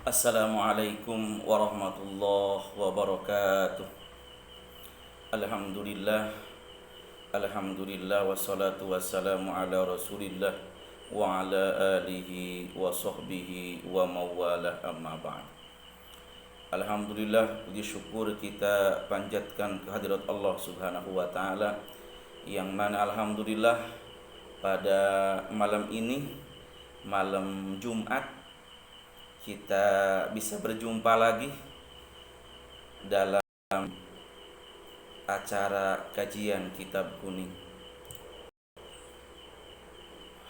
Assalamualaikum warahmatullahi wabarakatuh. Alhamdulillah. Alhamdulillah wassalatu wassalamu ala Rasulillah wa ala alihi wa sahbihi wa mawalah amma ba'd. Alhamdulillah, puji syukur kita panjatkan kehadirat Allah Subhanahu wa taala yang mana alhamdulillah pada malam ini, malam Jumat, kita bisa berjumpa lagi dalam acara kajian Kitab Kuning.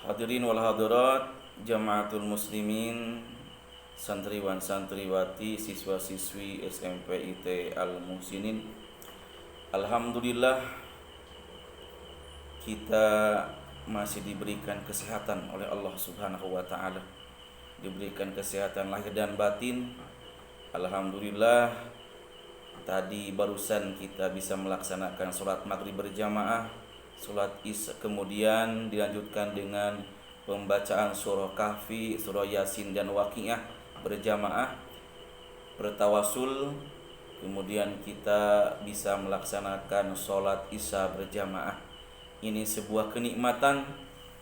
Hadirin wal hadirat, jamaatul muslimin, santriwan santriwati, siswa-siswi SMP IT Al Muhsinin. Alhamdulillah kita masih diberikan kesehatan oleh Allah Subhanahu wa taala. Diberikan kesehatan lahir dan batin. Alhamdulillah, tadi barusan kita bisa melaksanakan sholat maghrib berjamaah, sholat isya, kemudian dilanjutkan dengan pembacaan surah Kahfi, surah Yasin dan Waqiah berjamaah, bertawasul. Kemudian kita bisa melaksanakan sholat isya berjamaah. Ini sebuah kenikmatan.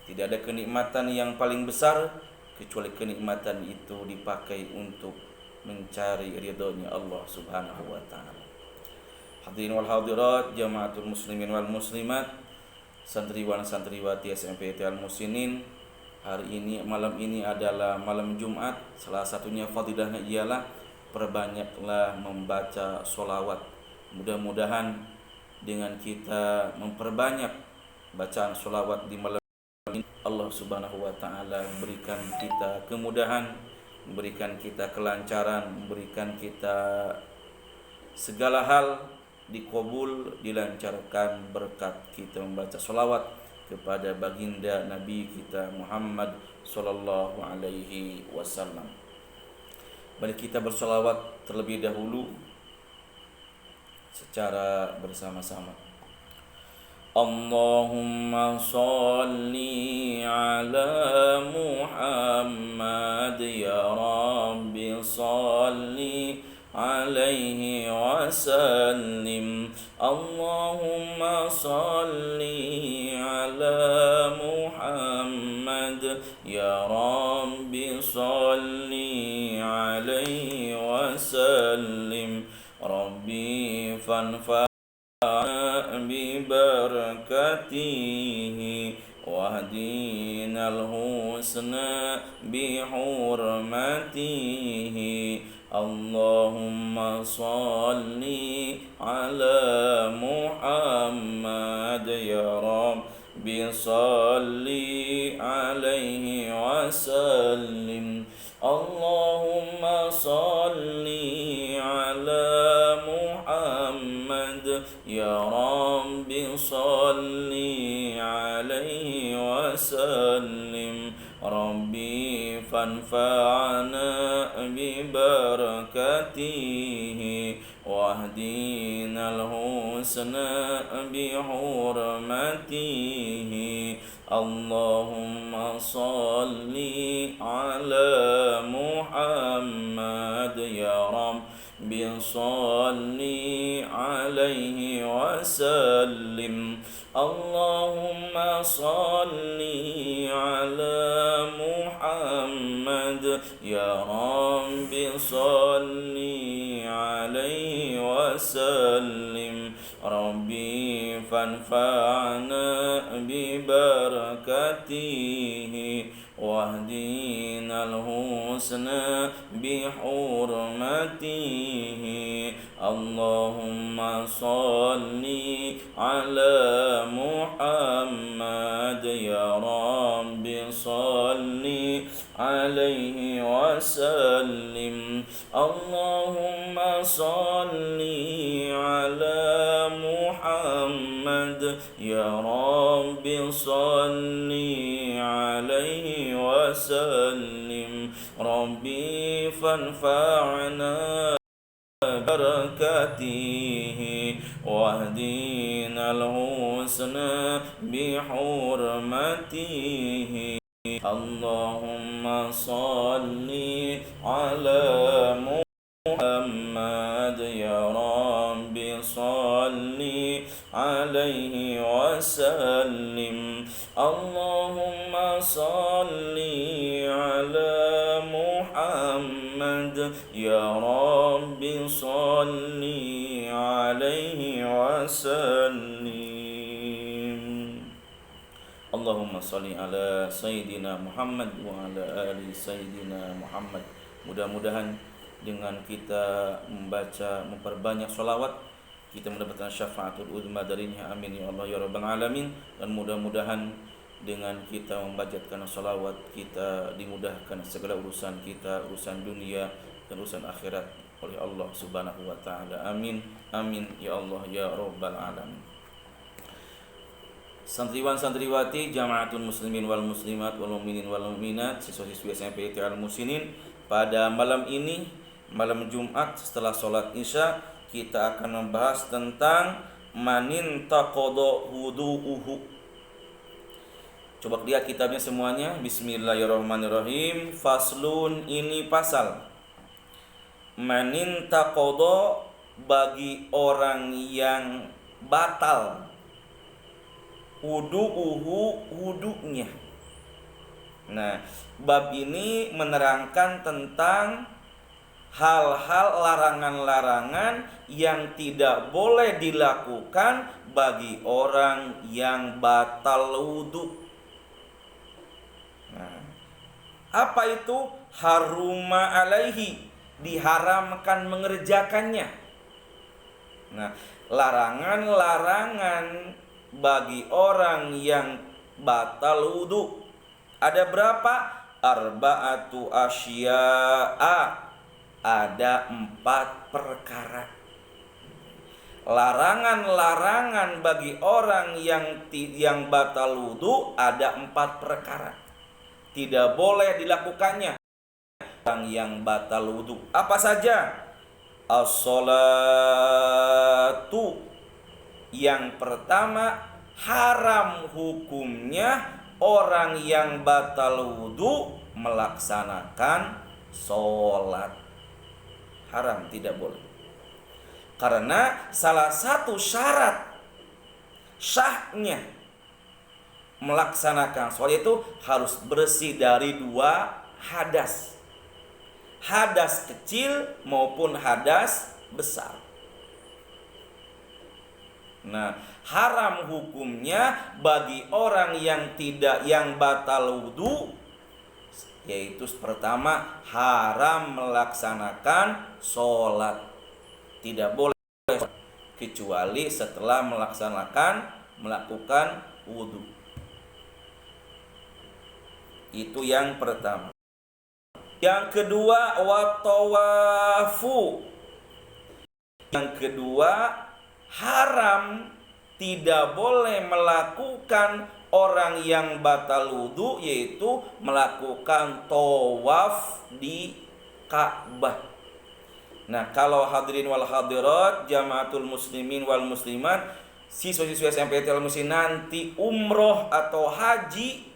Tidak ada kenikmatan yang paling besar kecuali kenikmatan itu dipakai untuk mencari ridhonya Allah Subhanahu wa taala. Hadirin wal hadirat, jamaatul muslimin wal muslimat, santriwan santriwati SMP Al Muhsinin. Hari ini, malam ini adalah malam Jumat. Salah satunya fadilahnya ialah perbanyaklah membaca sholawat. Mudah-mudahan dengan kita memperbanyak bacaan sholawat di malam Allah Subhanahu wa taala memberikan kita kemudahan, memberikan kita kelancaran, memberikan kita segala hal dikabul, dilancarkan berkat kita membaca sholawat kepada baginda Nabi kita Muhammad sallallahu alaihi wasallam. Mari kita bersolawat terlebih dahulu secara bersama-sama. Allahumma salli ala Muhammad ya Rabbi salli alaihi wa sallim. Allahumma salli ala Muhammad ya Rabbi salli alaihi wa sallim. Rabbi fanfa ببركته واهدنا الحسنى بحرمته. اللهم صل على محمد يا رب صل عليه وسلم. اللهم صل على محمد يا رب صل عليه وسلم. ربي فانفعنا ببركته واهدنا الحسنى بحرمته. اللهم صل على محمد يا رب صل عليه وسلم. اللهم صل على محمد يا رب صل عليه وسلم. ربي فانفعنا ببركته واهدنا الحسنى بحرمته. اللهم صل على محمد يا رب صل عليه وسلم. اللهم صل على محمد يا رب صل عليه وسلم. ربي فانفعنا بركاته واهدنا الحسنى بحرمته. Allahumma salli ala Muhammad ya Rabbi salli alaihi wasallim. Allahumma salli ala Muhammad ya Rabbi salli alaihi wasallim. Allahumma salli ala Sayyidina Muhammad wa ala ali Sayyidina Muhammad. Mudah-mudahan dengan kita memperbanyak sholawat, kita mendapatkan syafaatul uzma darinya. Amin ya Allah ya Rabbal Alamin. Dan mudah-mudahan dengan kita membacakan sholawat, kita dimudahkan segala urusan kita, urusan dunia dan urusan akhirat oleh Allah Subhanahu wa taala. Amin. Amin ya Allah ya Rabbal Alamin. Santriwan santriwati Jamaatul Muslimin wal Muslimat wal Mu'minin wal Mu'minat, siswa-siswi SMP Al Musinin, pada malam ini, malam Jumat setelah sholat Isya, kita akan membahas tentang manin taqadha wudu'uhu. Coba lihat kitabnya semuanya. Bismillahirrahmanirrahim. Faslun, ini pasal. Manin taqadha, bagi orang yang batal wudu'uhu, wudu'nya. Nah, bab ini menerangkan tentang hal-hal larangan-larangan yang tidak boleh dilakukan bagi orang yang batal wudu. Nah, apa itu? Haruma alaihi, diharamkan mengerjakannya. Nah, larangan-larangan bagi orang yang batal wudu ada berapa? Arba'atu asya'a, ada 4 perkara. Larangan-larangan bagi orang yang batal wudu ada 4 perkara. Tidak boleh dilakukannya orang yang batal wudu. Apa saja? As-sholatu, yang pertama, haram hukumnya orang yang batal wudu melaksanakan sholat. Haram, tidak boleh. Karena salah satu syarat sahnya melaksanakan sholat itu harus bersih dari 2 hadas. Hadas kecil maupun hadas besar. Nah, haram hukumnya bagi orang yang batal wudu, yaitu pertama, haram melaksanakan sholat. Tidak boleh kecuali setelah melakukan wudu. Itu yang pertama. Yang kedua, watawafu. Yang kedua, haram, tidak boleh melakukan orang yang batal wudu, yaitu melakukan tawaf di Ka'bah. Nah, kalau hadirin wal hadirat Jamaatul Muslimin wal Muslimat, siswa-siswa SMP Al Muslimin nanti umroh atau haji,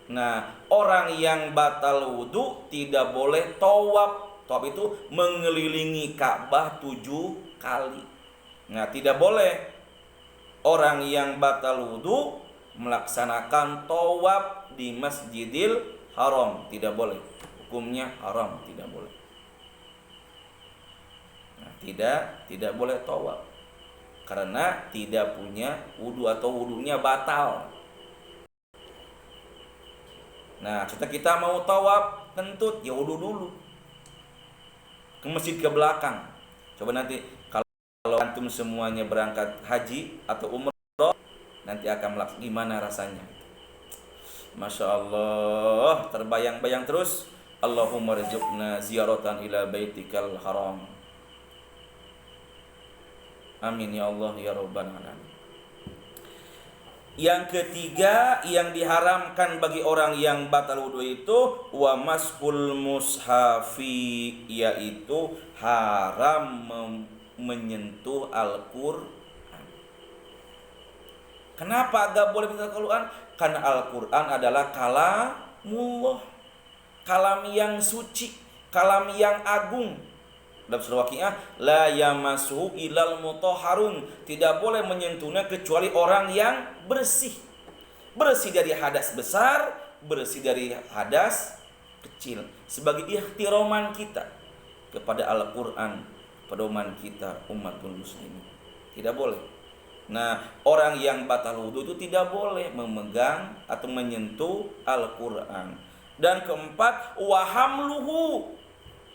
nah, orang yang batal wudu tidak boleh tawaf. Tawaf itu mengelilingi Ka'bah 7 kali. Nah, tidak boleh orang yang batal wudu melaksanakan tawaf di Masjidil Haram. Tidak boleh. Hukumnya haram, tidak boleh. Nah, tidak boleh tawaf karena tidak punya wudu atau wudunya batal. Nah, kita mau tawaf kentut, ya wudu dulu. Ke masjid ke belakang. Coba nanti kalau antum semuanya berangkat haji atau umroh, nanti akan melakukan gimana rasanya. Masya Allah, terbayang-bayang terus. Allahumma rizukna ziyaratan ila baitikal haram. Amin ya Allah ya Rabbal Alamin. Yang ketiga yang diharamkan bagi orang yang batal wudu itu wa maskul mushafi, yaitu haram menyentuh Al-Quran. Kenapa gak boleh menyentuh Al-Quran? Karena Al-Quran adalah kalamullah, kalam yang suci, kalam yang agung. Dalam surah Waqiah, la yamassuhu ilal mutahharun, tidak boleh menyentuhnya kecuali orang yang bersih. Bersih dari hadas besar, bersih dari hadas kecil. Sebagai ikhtiroman kita kepada Al-Quran, pedoman kita umatul muslimin. Tidak boleh. Nah, orang yang batal wudu itu tidak boleh memegang atau menyentuh Al-Quran. Dan keempat, wahamluhu.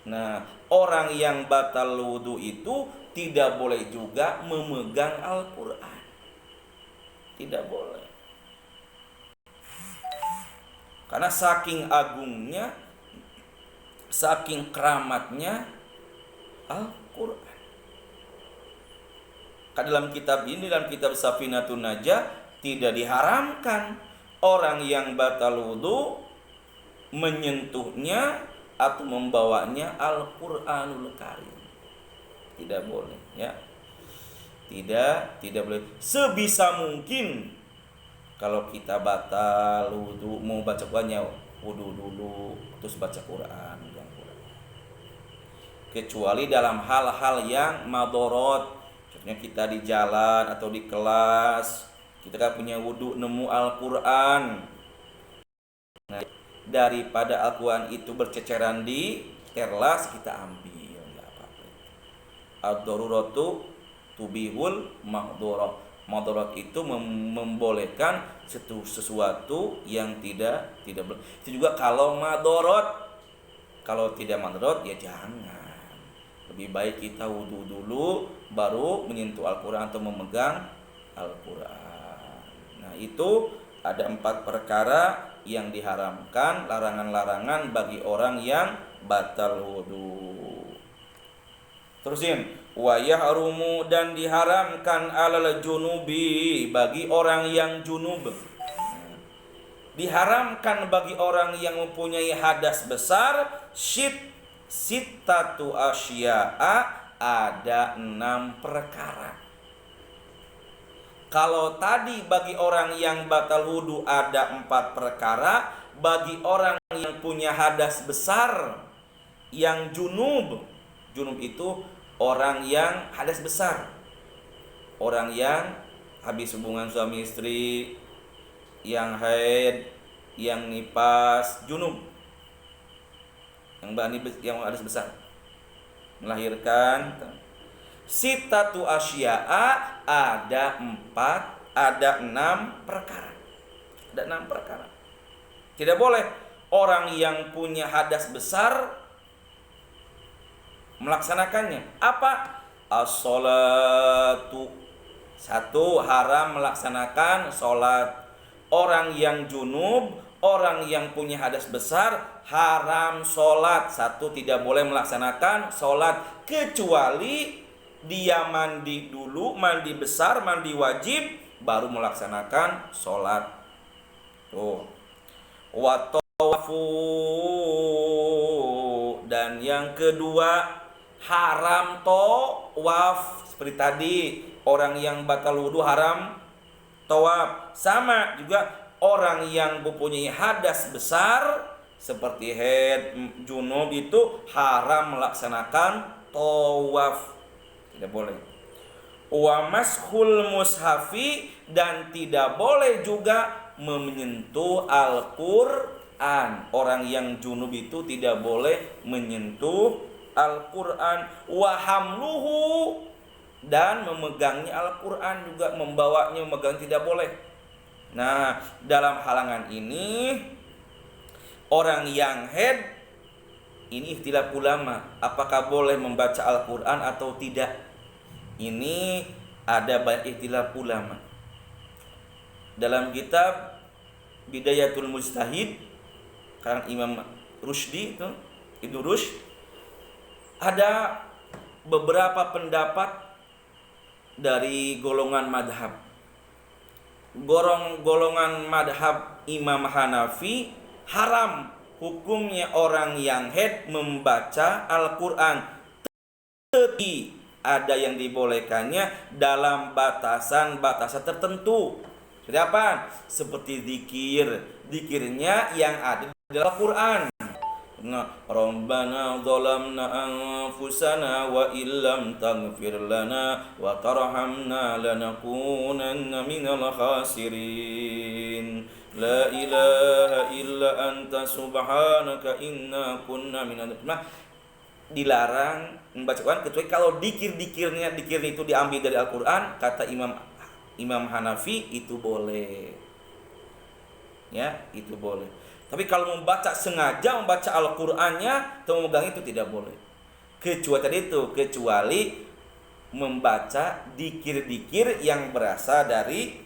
Nah, orang yang batal wudu itu tidak boleh juga memegang Al-Quran. Tidak boleh. Karena saking agungnya, saking keramatnya Al-Quran. Dalam kitab ini, dalam kitab Safinatun Najah, tidak diharamkan orang yang batal wudu menyentuhnya atau membawanya Al-Quranul Karim. Tidak boleh, ya. Tidak boleh. Sebisa mungkin kalau kita batal wudu, mau baca Qurannya, wudu dulu terus baca Quran. Kecuali dalam hal-hal yang madorot. Contohnya kita di jalan atau di kelas, kita kan punya wudu nemu Al-Quran. Nah, daripada Al-Quran itu berceceran di terlas, kita ambil, nggak apa-apa. Ad-daruratu tubihul ma'durah. Ma'durah itu membolehkan sesuatu yang tidak boleh. Itu juga kalau madorot. Kalau tidak madorot, ya jangan. Lebih baik kita wudu dulu baru menyentuh Al-Quran atau memegang Al-Quran. Nah, itu ada 4 perkara yang diharamkan, larangan-larangan bagi orang yang batal wudu. Terusin, wa yahrumu, dan diharamkan alal junubi, bagi orang yang junub. Diharamkan bagi orang yang mempunyai hadas besar sittatu asya'a, ada 6 perkara. Kalau tadi bagi orang yang batal wudu ada 4 perkara, bagi orang yang punya hadas besar, yang junub itu orang yang hadas besar, orang yang habis hubungan suami istri, yang haid, yang nifas, junub, yang hadas besar, melahirkan. Sittatu asya'a, ada 6 perkara. Ada 6 perkara. Tidak boleh orang yang punya hadas besar melaksanakannya. Apa? As-sholatu. 1, haram melaksanakan sholat. Orang yang junub, orang yang punya hadas besar, haram sholat. 1, tidak boleh melaksanakan sholat, kecuali dia mandi dulu, mandi besar, mandi wajib, baru melaksanakan sholat. Tuh. Wa tawafu, dan yang kedua haram tawaf. Seperti tadi, orang yang batal wudu haram tawaf. Sama juga orang yang mempunyai hadas besar seperti haid, junub, itu haram melaksanakan tawaf. Tidak boleh. Wa mashul mushafi, dan tidak boleh juga menyentuh Al-Quran. Orang yang junub itu tidak boleh menyentuh Al-Quran. Wa hamluhu, dan memegangnya Al-Quran juga, membawanya, memegang, tidak boleh. Nah, dalam halangan ini orang yang haid, ini ikhtilaf ulama, apakah boleh membaca Al-Quran atau tidak. Ini ada banyak ikhtilaf ulama. Dalam kitab Bidayatul Mujtahid karang Imam Rushdi itu, Ibnu Rushd, ada beberapa pendapat dari golongan madhab. Golongan madhab Imam Hanafi, haram hukumnya orang yang haid membaca Al-Quran. Tetapi ada yang dibolehkannya dalam batasan-batasan tertentu. Seperti apa? Seperti zikirnya yang ada dalam Al-Quran. Nah, Rabbana zalamna anfusana wa illam taghfir lana wa tarhamna lanakunanna minal khasirin. La ilaha illa anta subhanaka inna kunna minal. Nah, dilarang membaca Quran kecuali kalau dikir-dikirnya itu diambil dari Al-Quran. Kata Imam Hanafi itu boleh. Ya, itu boleh. Tapi kalau sengaja membaca Al-Qur'annya atau memegang itu tidak boleh. Kecuali membaca dikir-dikir yang berasal dari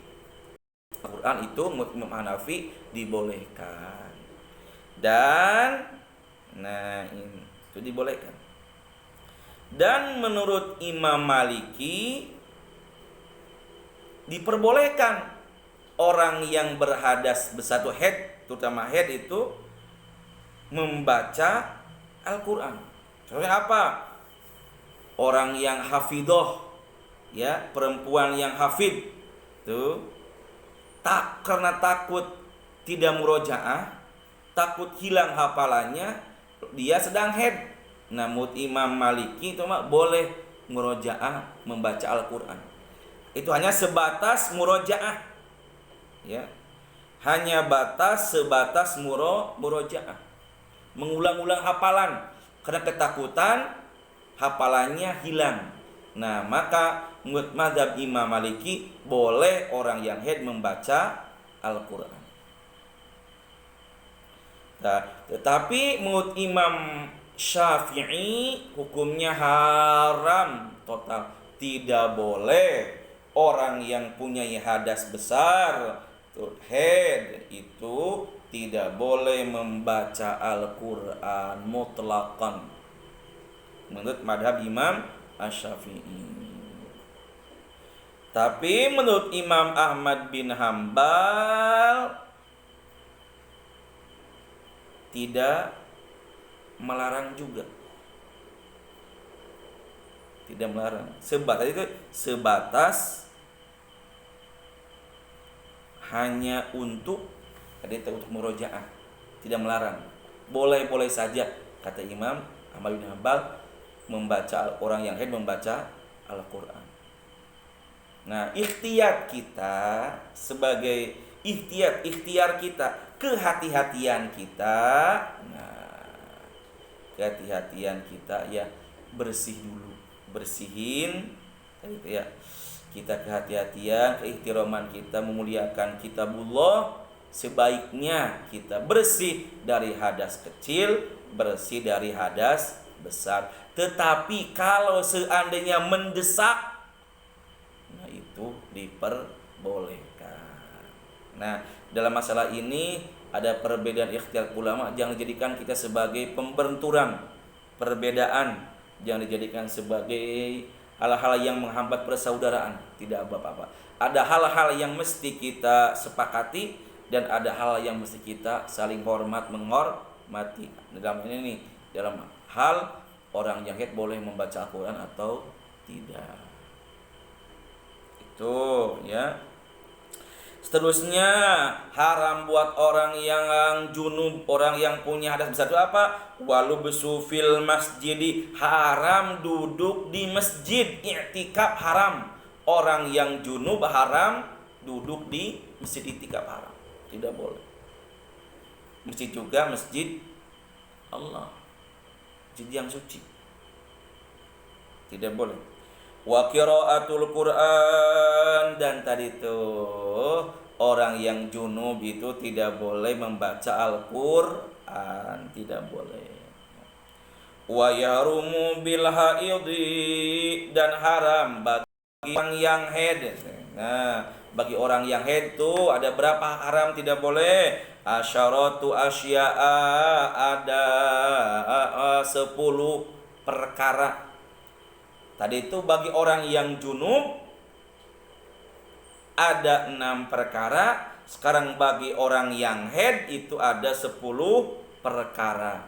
Al-Qur'an itu Imam Hanafi dibolehkan. Dan itu dibolehkan. Dan menurut Imam Maliki diperbolehkan orang yang berhadas besar itu terutama head itu membaca Al-Quran. Contohnya apa? Orang yang hafidoh, ya, perempuan yang hafid tuh karena takut tidak murojaah, takut hilang hafalannya, dia sedang head. Namun Imam Maliki itu boleh murojaah membaca Al-Quran. Itu hanya sebatas murojaah, ya. Hanya sebatas murojaah, mengulang-ulang hafalan karena ketakutan hafalannya hilang. Nah, maka menurut mazhab Imam Maliki boleh orang yang haid membaca Al-Quran. Nah, tetapi menurut Imam Syafi'i hukumnya haram total. Tidak boleh orang yang punya hadas besar head itu tidak boleh membaca Al-Quran mutlaqan menurut madhab Imam Asy-Syafi'i. Tapi menurut Imam Ahmad bin Hambal tidak melarang juga. Tidak melarang. Sebatas hanya untuk murojaah, tidak melarang. Boleh-boleh saja kata Imam Ahmad bin Hambal orang yang haid membaca Al-Quran. Nah, ikhtiar kita sebagai ikhtiar kita, kehati-hatian kita. Nah, kehati-hatian kita ya bersih dulu, bersihin gitu ya. Kita kehati-hatian, keihtiraman kita memuliakan kitabullah, sebaiknya kita bersih dari hadas kecil, bersih dari hadas besar. Tetapi kalau seandainya mendesak, nah itu diperbolehkan. Nah, dalam masalah ini ada perbedaan ikhtiar ulama. Jangan dijadikan kita sebagai pembenturan, perbedaan, jangan dijadikan sebagai hal-hal yang menghambat persaudaraan. Tidak apa-apa. Ada hal-hal yang mesti kita sepakati dan ada hal yang mesti kita saling menghormati. Dalam ini nih, dalam hal orang yang haid boleh membaca Al-Quran atau tidak. Itu ya. Seterusnya, haram buat orang yang junub, orang yang punya hadas besar itu apa? Walubsu fil masjidi, haram duduk di masjid. I'tikaf haram. Orang yang junub haram duduk di masjid, i'tikaf haram. Tidak boleh. Masjid juga masjid Allah, masjid yang suci. Tidak boleh. Wa qiraatul Quran, dan tadi tuh orang yang junub itu tidak boleh membaca Al-Quran, tidak boleh. Wa yarumu bil haidhi, dan haram bagi orang yang haid. Nah, bagi orang yang haid tuh ada berapa haram tidak boleh? Asyaratu asya'a, ada 10 perkara. Tadi itu bagi orang yang junub ada 6 perkara. Sekarang bagi orang yang haid itu ada 10 perkara.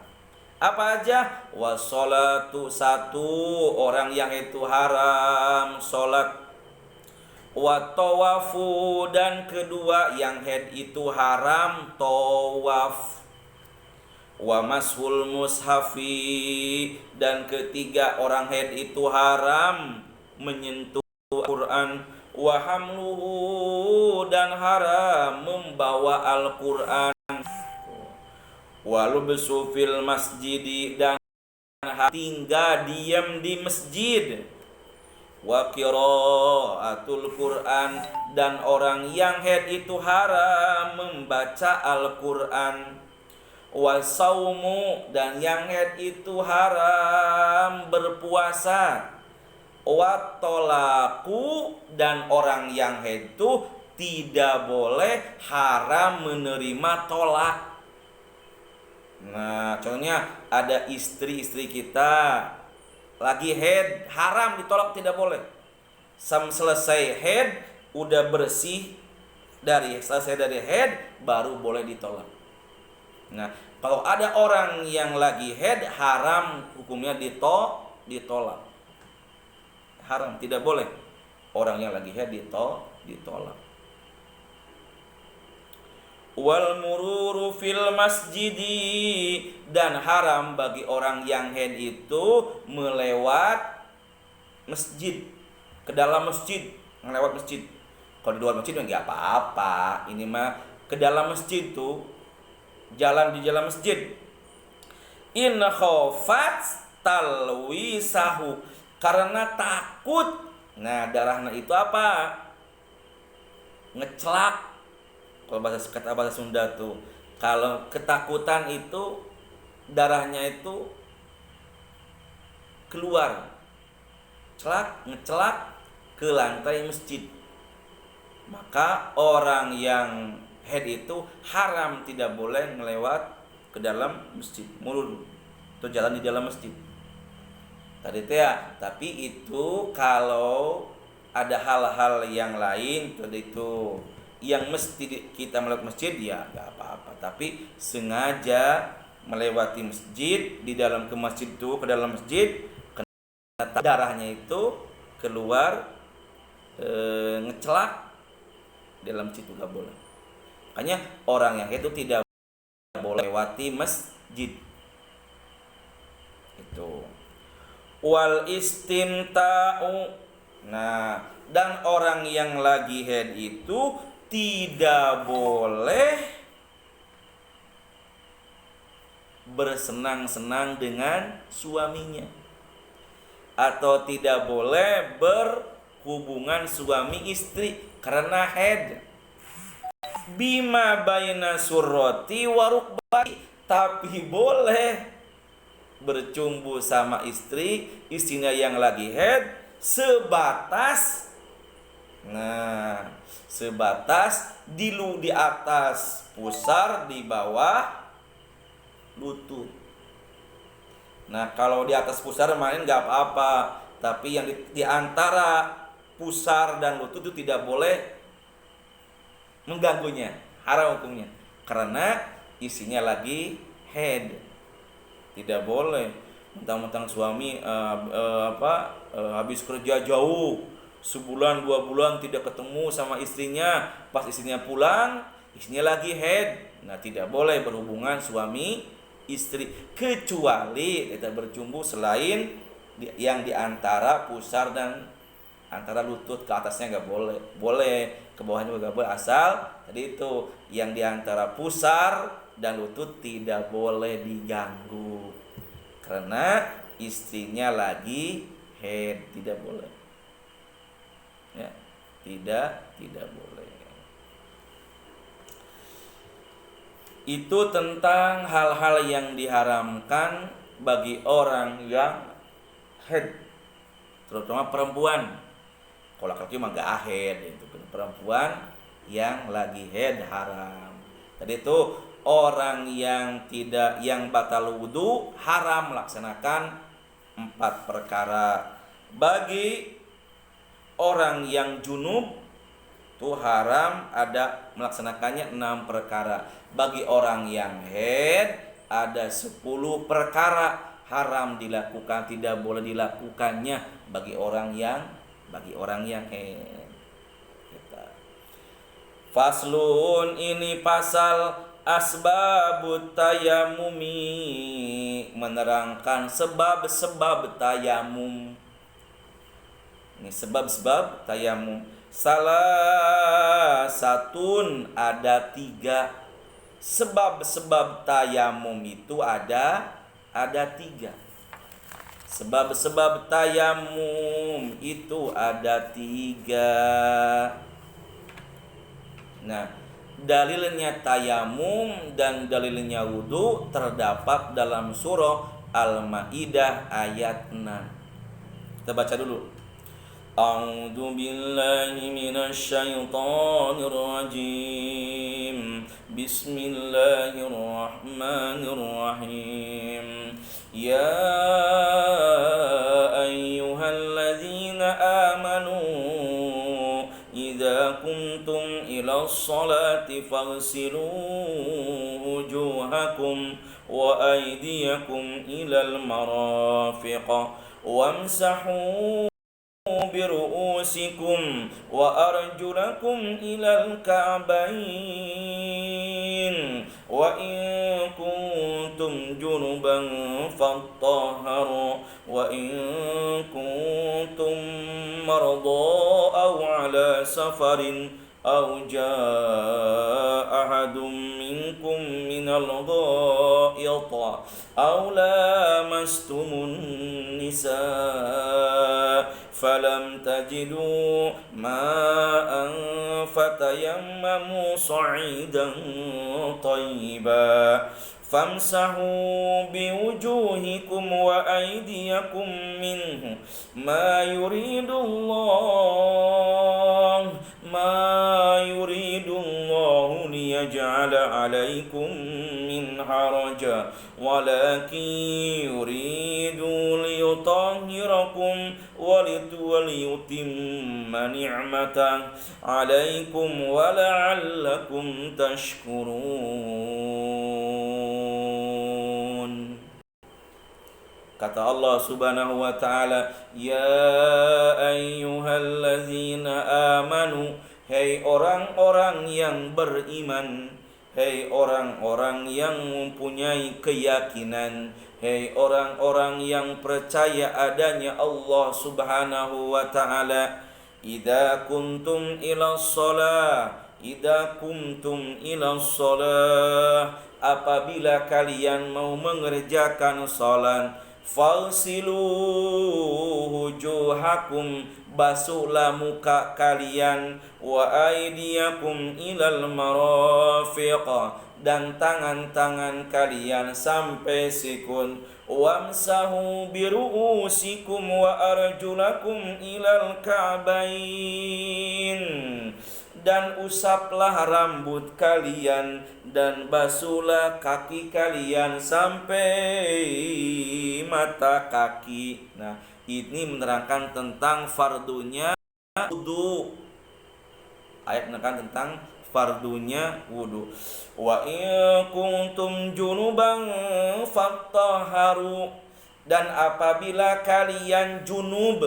Apa aja? Wassolatu, 1, orang yang itu haram sholat. Watawafu, dan kedua yang haid itu haram tawaf. wa mashul mushafi, dan ketiga orang haid itu haram menyentuh Al-Quran, wa hamluhu, dan haram membawa Al-Quran, wa lubsu fil masjidi, dan tinggal diam di masjid, wa qiraatul Quran, dan orang yang haid itu haram membaca Al-Quran, wa saumu, dan yang haid itu haram berpuasa, wa tolaku, dan orang yang haid itu tidak boleh, haram menerima tolak. Nah, contohnya ada istri-istri kita lagi haid, haram ditolak, tidak boleh. Selesai haid, udah bersih selesai dari haid, baru boleh ditolak. Nah, kalau ada orang yang lagi haid, haram hukumnya ditolak. Haram, tidak boleh orang yang lagi haid ditolak. Wal mururu fil masjidi, dan haram bagi orang yang haid itu melewat masjid, ke dalam masjid, melewat masjid. Kalau di luar masjid nggak apa-apa, ini mah ke dalam masjid tuh, jalan di dalam masjid. In khofat talwisahu, karena takut. Nah, darahnya itu apa? Ngecelak. Kalau kata bahasa Sunda tuh, kalau ketakutan itu darahnya itu keluar, ngecelak ke lantai masjid, maka orang yang haid itu haram, tidak boleh melewat ke dalam masjid, mulur atau jalan di dalam masjid. Tadi ya, tapi itu kalau ada hal-hal yang lain tadi itu yang mesti kita melewati masjid, ya nggak apa-apa. Tapi sengaja melewati masjid, di dalam ke masjid itu, ke dalam masjid, karena darahnya itu keluar, ngecelak dalam masjid itu nggak boleh. Makanya orang yang itu tidak boleh lewati masjid itu. Wal istimta'u, nah, dan orang yang lagi haid itu tidak boleh bersenang-senang dengan suaminya, atau tidak boleh berhubungan suami istri karena haid. Bima baina surrati wa rukbati, tapi boleh bercumbu sama istrinya yang lagi haid sebatas, nah, sebatas di atas pusar, di bawah lutut. Nah, kalau di atas pusar main nggak apa-apa, tapi yang di antara pusar dan lutut itu tidak boleh mengganggunya, haram hukumnya, karena isinya lagi haid. Tidak boleh mentang-mentang suami habis kerja jauh, sebulan 2 bulan tidak ketemu sama istrinya, pas istrinya pulang, istrinya lagi haid. Nah, tidak boleh berhubungan suami istri, kecuali kita bercumbu selain yang di antara pusar dan antara lutut ke atasnya nggak boleh. Boleh ke bawahnya juga boleh, asal tadi itu yang di antara pusar dan lutut tidak boleh diganggu karena istrinya lagi haid, tidak boleh. Ya, tidak boleh. Itu tentang hal-hal yang diharamkan bagi orang yang haid, terutama perempuan. Kalau laki-laki mah gak haid, itu perempuan yang lagi haid haram. Tadi itu orang yang batal wudu haram melaksanakan 4 perkara. Bagi orang yang junub itu haram ada melaksanakannya 6 perkara. Bagi orang yang haid ada 10 perkara haram dilakukan, tidak boleh dilakukannya bagi orang yang haid. Faslun, ini pasal asbabut tayamumi, menerangkan sebab-sebab tayamum. Ini sebab-sebab tayamum. Salah satun, ada 3. Sebab-sebab tayamum itu ada 3. Sebab-sebab tayamum itu ada 3. Nah, dalilnya tayamum dan dalilnya wudu terdapat dalam surah Al-Maidah ayat 6. Kita baca dulu. A'udzu billahi minasy syaithanir rajim. Bismillahirrahmanirrahim. Ya ayyuhalladzina amanu idza kuntum ila sholati faghsilu wujuhakum wa aydiyakum ilal marafiq wamsahu biru'usikum wa arjulakum ilal ka'bayn wa in kuntum junuban fattahharu wa in kuntum marda aw ala safarin aw jaa ahadum minkum minal gha'it aw lamastumun nisaa falam tajidu ma'an fatayammamu sa'idan tayyiban famsahu biwujuhikum wa aydiyakum minhu ma yuridullahu liyaj'ala alaikum min haraja walakin yuridu liyutahhirakum waliyutimma ni'matah alaikum wa la'allakum tashkurun. Kata Allah Subhanahu wa ta'ala, ya ayyuhallazina amanu, hei orang-orang yang beriman, hei orang-orang yang mempunyai keyakinan, hei orang-orang yang percaya adanya Allah Subhanahu wa ta'ala, idza kuntum ila shalah, apabila kalian mau mengerjakan salat, falsilu wujuhakum, basuhlah muka kalian, wa aydiyakum ilal marafiq, dan tangan-tangan kalian sampai sikun, wamsahu biru'usikum wa arjulakum ilal ka'bain, dan usaplah rambut kalian dan basuhlah kaki kalian sampai mata kaki. Nah, ini menerangkan tentang fardunya wudu. Ayat menerangkan tentang fardunya wudu. Wa in kuntum junuban fattahharu, dan apabila kalian junub,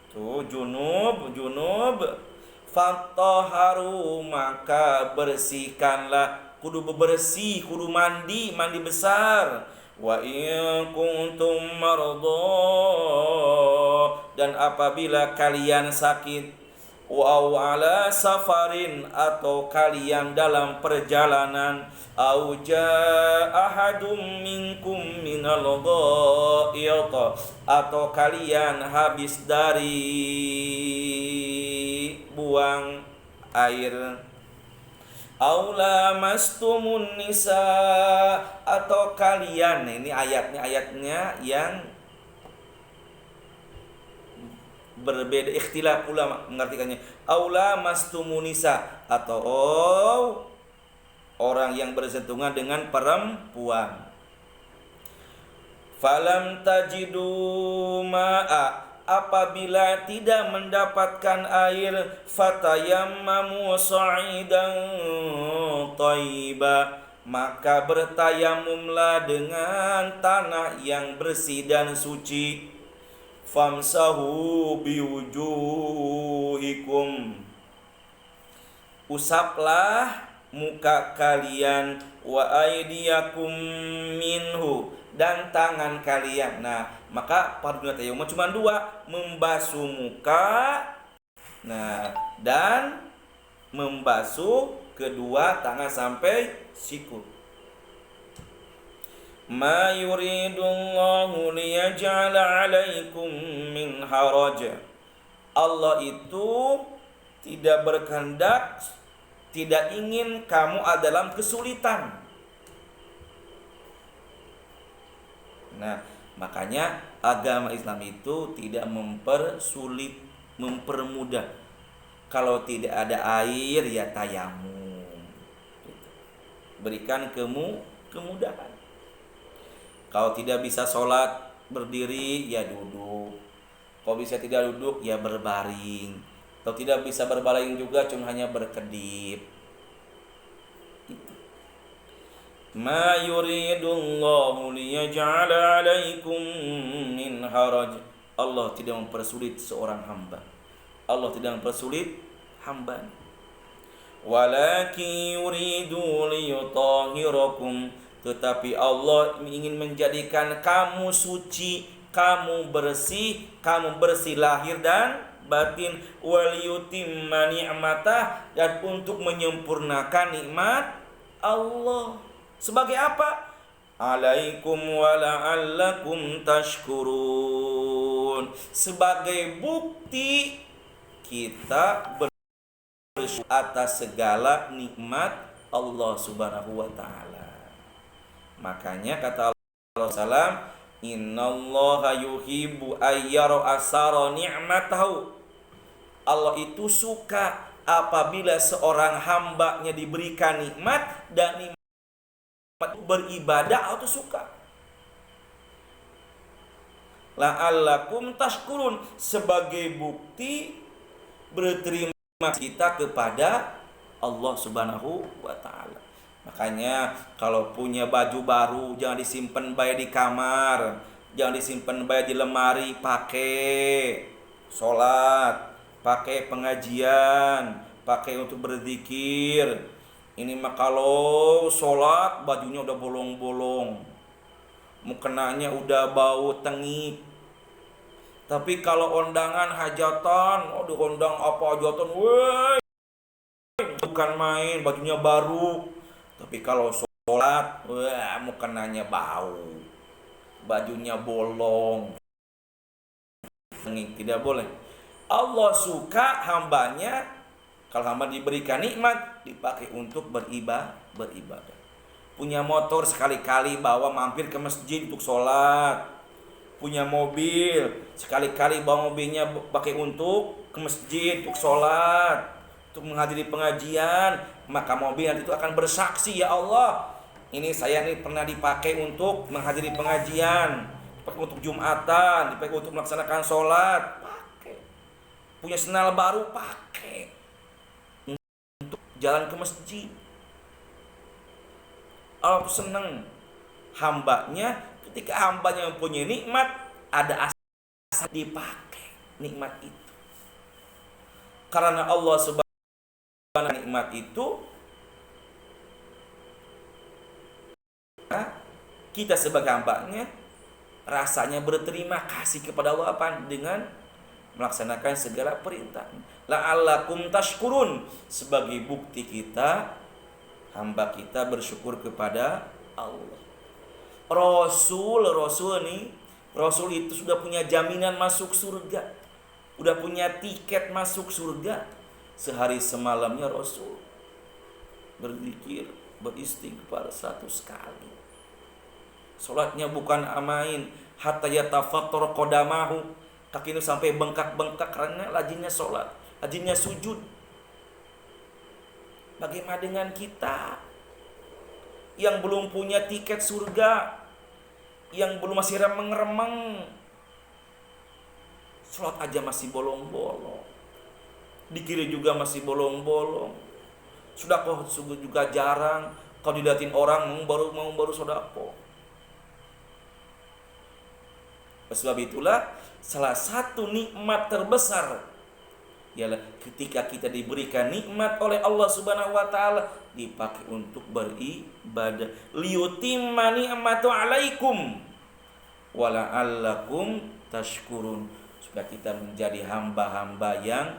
tuh junub, fattahharu, maka bersihkanlah, kudu bebersih, kudu mandi besar. Wa in kuntum marda, dan apabila kalian sakit, wa ala safarin, atau kalian dalam perjalanan, au jaa ahadum minkum minal gha'it, atau kalian habis dari buang air, aula mastumun nisa, atau kalian, ini ayatnya yang berbeda, ikhtilaf ulama mengartikannya. Aula mastumun nisa, atau orang yang bersentuhan dengan perempuan. Falam tajidu ma'a, apabila tidak mendapatkan air, fatayammamu sa'idan thayyiba, maka bertayamumlah dengan tanah yang bersih dan suci. Famsahu biwujuhikum, usaplah muka kalian, wa aydiyakum minhu, dan tangan kalian. Nah, maka fardhu tayammum cuma dua, membasuh muka, nah, dan membasuh kedua tangan sampai siku. Ma yuridullahu liyaj'ala 'alaikum min haraj. Allah itu tidak berkehendak, tidak ingin kamu ada dalam kesulitan. Nah, makanya agama Islam itu tidak mempersulit, mempermudah. Kalau tidak ada air ya tayamum. Berikan kemudahan. Kalau tidak bisa sholat berdiri ya duduk. Kalau bisa tidak duduk ya berbaring. Kalau tidak bisa berbaring juga cuma hanya berkedip. Ma yuridullahu liyaj'ala 'alaikum min haraj. Allah tidak mempersulit seorang hamba. Allah tidak mempersulit hamba. Walakin yuridu liyutahhirakum, tetapi Allah ingin menjadikan kamu suci, kamu bersih lahir dan batin, wal yutimma ni'matah, dan untuk menyempurnakan nikmat Allah. Sebagai apa? Alaikum wa la'allakum tashkurun. Sebagai bukti kita bersyukur atas segala nikmat Allah Subhanahu wa taala. Makanya kata Allah sallam, innallaha yuhibbu ayyara asara ni'matahu. Allah itu suka apabila seorang hambanya diberikan nikmat, dan nikmat beribadah atau suka. La'allakum tashkurun, sebagai bukti berterima kasih kita kepada Allah Subhanahu wa taala. Makanya kalau punya baju baru jangan disimpan baik di kamar, jangan disimpan baik di lemari, pakai sholat, pakai pengajian, pakai untuk berzikir. Ini mah kalau sholat bajunya udah bolong-bolong, mukenanya udah bau tengik. Tapi kalau undangan hajatan, diundang apa hajatan, woi, bukan main, bajunya baru. Tapi kalau sholat, wah, mukenanya bau, bajunya bolong, tengik. Tidak boleh. Allah suka hambanya, kalau hamba diberikan nikmat, dipakai untuk beribadah. Punya motor sekali-kali bawa mampir ke masjid untuk sholat. Punya mobil sekali-kali bawa mobilnya pakai untuk ke masjid untuk sholat, untuk menghadiri pengajian. Maka mobil nanti itu akan bersaksi, ya Allah, ini saya nih pernah dipakai untuk menghadiri pengajian, dipakai untuk Jumatan, dipakai untuk melaksanakan sholat. Pakai. Punya sendal baru, pakai untuk jalan ke masjid. Allah tuh seneng hambanya, ketika hambanya mempunyai nikmat, ada asa dipakai nikmat itu. Karena Allah Subhanahu nikmat itu, kita sebagai hambanya rasanya berterima kasih kepada Allah dengan melaksanakan segala perintah. La'allakum tashkurun, sebagai bukti kita, hamba kita bersyukur kepada Allah. Rasul itu sudah punya jaminan masuk surga, udah punya tiket masuk surga. Sehari semalamnya Rasul berzikir, beristighfar 100 kali. Salatnya bukan amain, hatta yatafattar qadamahu, kakinya sampai bengkak-bengkak karena rajinnya salat, rajinnya sujud. Bagaimana dengan kita yang belum punya tiket surga, yang belum, masih remeng-remeng, salat aja masih bolong-bolong, dikiri juga masih bolong-bolong, sedekah juga jarang. Kalau dilihatin orang mau baru sedekah. Sebab itulah salah satu nikmat terbesar ialah ketika kita diberikan nikmat oleh Allah Subhanahu wa taala dipakai untuk beribadah. Liyutimma ni'matu 'alaikum wa la'allakum tashkurun, supaya kita menjadi hamba-hamba yang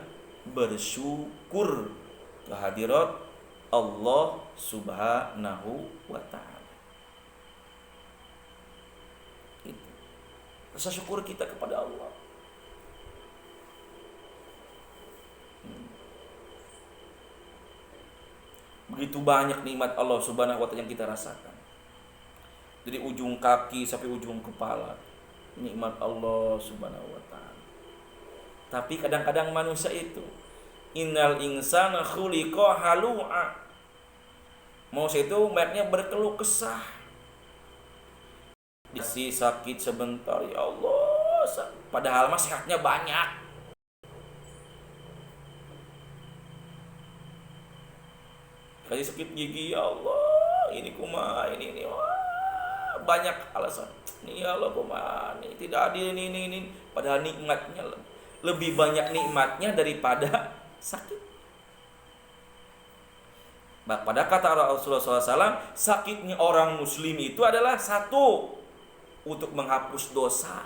bersyukur kehadirat Allah Subhanahu wa taala. Itu rasa syukur kita kepada Allah. Begitu banyak nikmat Allah Subhanahu wa taala yang kita rasakan. Dari ujung kaki sampai ujung kepala, nikmat Allah Subhanahu wa taala. Tapi kadang-kadang manusia itu, innal insana khuliqa halu'a. Manusia itu mereka berkeluh kesah. Disi sakit sebentar, ya Allah, padahal mah sehatnya banyak. Kasih sakit gigi, ya Allah, ini kumaha, ini wah, banyak alasan. Ini ya Allah kumaha, ini tidak adil, ini. Padahal nikmatnya lebih banyak nikmatnya daripada sakit. Pada kata Rasulullah SAW, sakitnya orang muslim itu adalah satu, untuk menghapus dosa.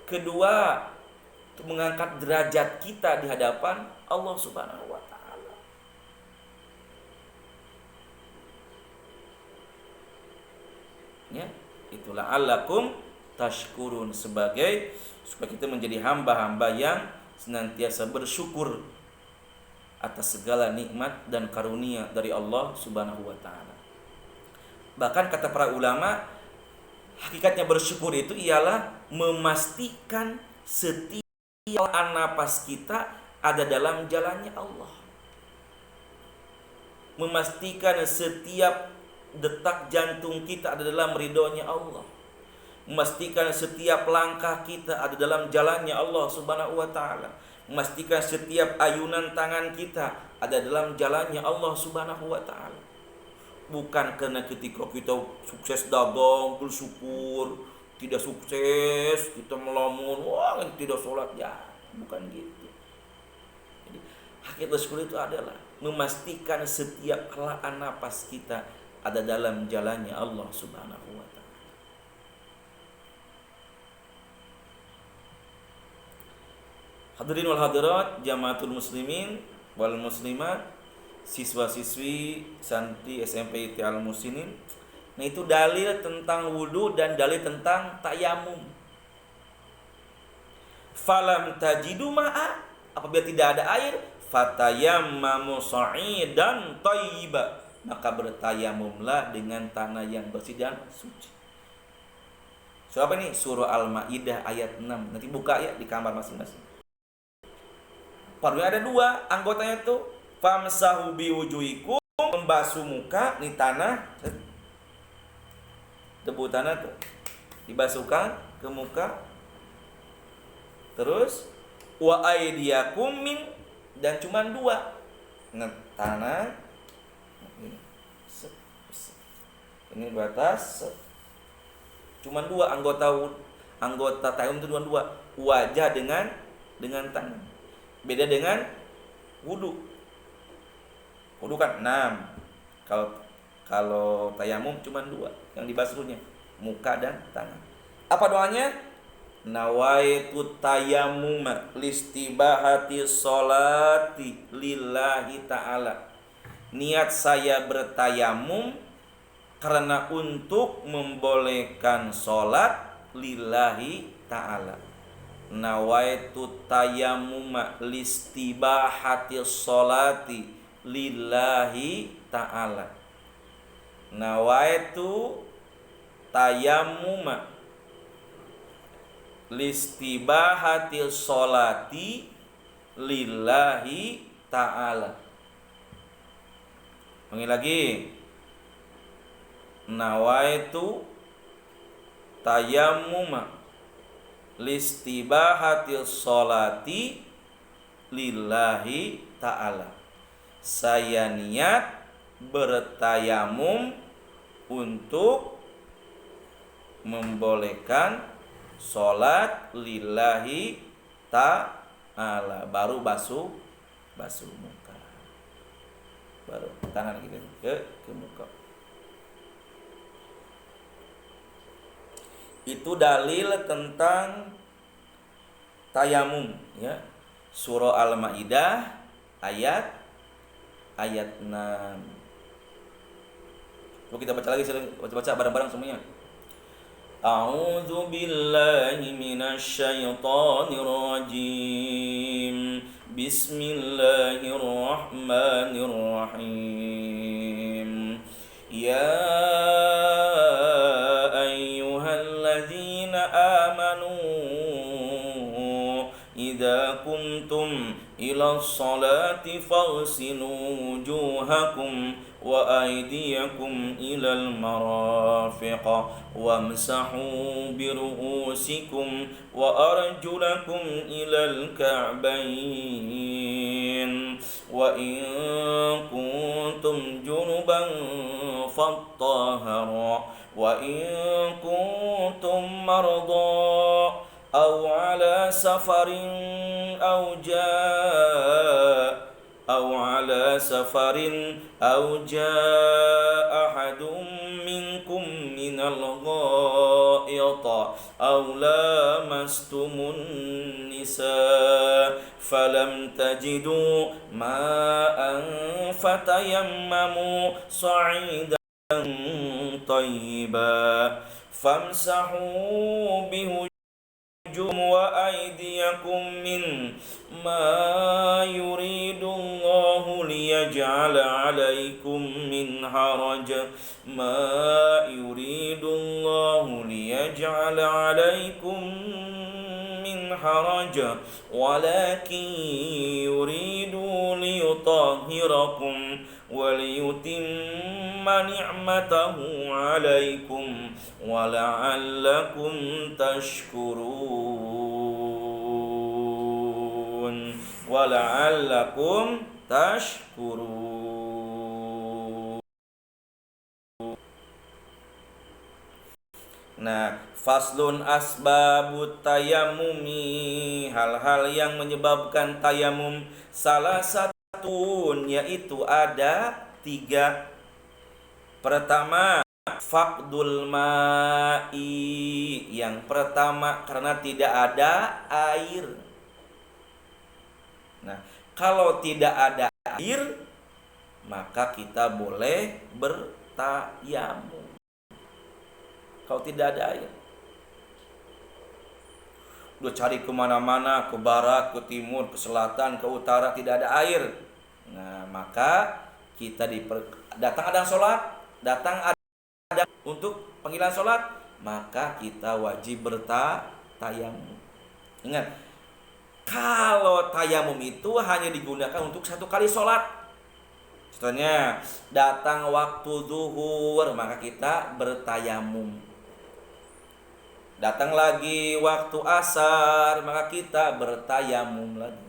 Kedua, untuk mengangkat derajat kita di hadapan Allah Subhanahu wa taala. Ya, itulah alakum tashkurun, sebagai supaya kita menjadi hamba-hamba yang senantiasa bersyukur atas segala nikmat dan karunia dari Allah Subhanahu wa taala. Bahkan kata para ulama, hakikatnya bersyukur itu ialah memastikan setiap napas kita ada dalam jalannya Allah. Memastikan setiap detak jantung kita ada dalam ridhonya Allah. Memastikan setiap langkah kita ada dalam jalannya Allah Subhanahu wa taala. Memastikan setiap ayunan tangan kita ada dalam jalannya Allah Subhanahu wa taala. Bukan karena ketika kita sukses dagang bersyukur, tidak sukses kita melamun, wah tidak sholat, ya bukan gitu. Jadi hakikat bersyukur itu adalah memastikan setiap helaan napas kita ada dalam jalannya Allah Subhanahu wa taala. Hadirin wal hadirat, jamaatul muslimin wal muslimat, siswa-siswi santri SMP ITI Al Muhsinin. Nah, itu dalil tentang wudu dan dalil tentang tayamum. Falam tajidu ma'a, apabila tidak ada air, fatayammamu sa'idan thayyiba, maka bertayamumlah dengan tanah yang bersih dan suci. Surah apa ini? Surah Al-Maidah ayat 6. Nanti buka ya di kamar masing-masing. Fardunya ada dua anggotanya itu, famsahu biwujuhikum, membasuh muka, ini tanah, debu tanah tuh dibasuhkan ke muka. Terus wa aydiyakum min, dan cuman dua, tanah ini batas, cuman dua anggota tayamum itu dua, wajah dengan tangan. Beda dengan wudu. Wudu kan 6. Kalau tayamum cuma 2 yang dibasuhnya, muka dan tangan. Apa doanya? Nawaitu tayammum listibahati sholati lillahi ta'ala. Niat saya bertayamum karena untuk membolehkan sholat lillahi ta'ala. Nawaitu tayammum listibahati sholati lillahi ta'ala. Nawaitu tayammum listibahati sholati lillahi ta'ala. Ulangi lagi. Nawaitu tayammum listibahati sholati lillahi ta'ala. Saya niat bertayamum untuk membolehkan sholat lillahi ta'ala. baru basuh muka. Baru tangan gitu ke muka. Itu dalil tentang tayamum ya. Surah Al-Maidah ayat 6. Coba kita baca lagi, baca bareng-bareng semuanya. A'udzu billahi minasyaitonir rajim. Bismillahirrahmanirrahim. Ya ayyuhalladzina amanu idza kumtum ila sholati faghsilu wujuhakum wa aydiyakum ilal marafiq wamsahu bi ru'usikum wa arjulakum ilal ka'bayn wa in kuntum junuban fattahharu wa in kuntum marda aw ala safarin aw jaa ahadun minkum minal ghaa'iti aw lamastumun nisaa falam tajidu ma'an fatayammamu sa'idan tayyiban famsahu biwujuhikum wa aydiyakum min ma yuridullahu liyaj'ala 'alaikum min haraj walakin yuridu liyutahhirakum wa liyutimma ni'matahu 'alaikum wa la'allakum tashkurun. Nah, faslun asbabut tayamumi, hal-hal yang menyebabkan tayamum. Salah satu yaitu ada 3. Pertama, faqdul ma'i. Yang pertama karena tidak ada air. Nah, kalau tidak ada air, maka kita boleh bertayamum. Kalau tidak ada air, udah cari kemana-mana, ke barat, ke timur, ke selatan, ke utara, tidak ada air. Nah, maka kita datang ada sholat, datang ada untuk panggilan sholat, maka kita wajib bertayamum. Ingat, kalau tayamum itu hanya digunakan untuk 1 kali sholat. Contohnya, datang waktu zuhur, maka kita bertayamum. Datang lagi waktu asar, maka kita bertayamum lagi.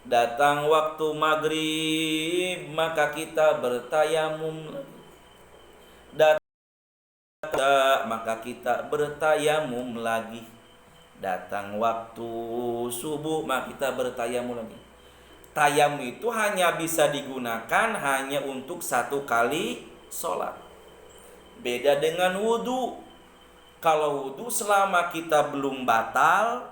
Datang waktu maghrib, maka kita bertayamum lagi. Datang, maka kita bertayamum lagi. Datang waktu subuh, maka kita bertayamum lagi. Tayamum itu hanya bisa digunakan hanya untuk 1 kali sholat. Beda dengan wudu. Kalau wudu selama kita belum batal,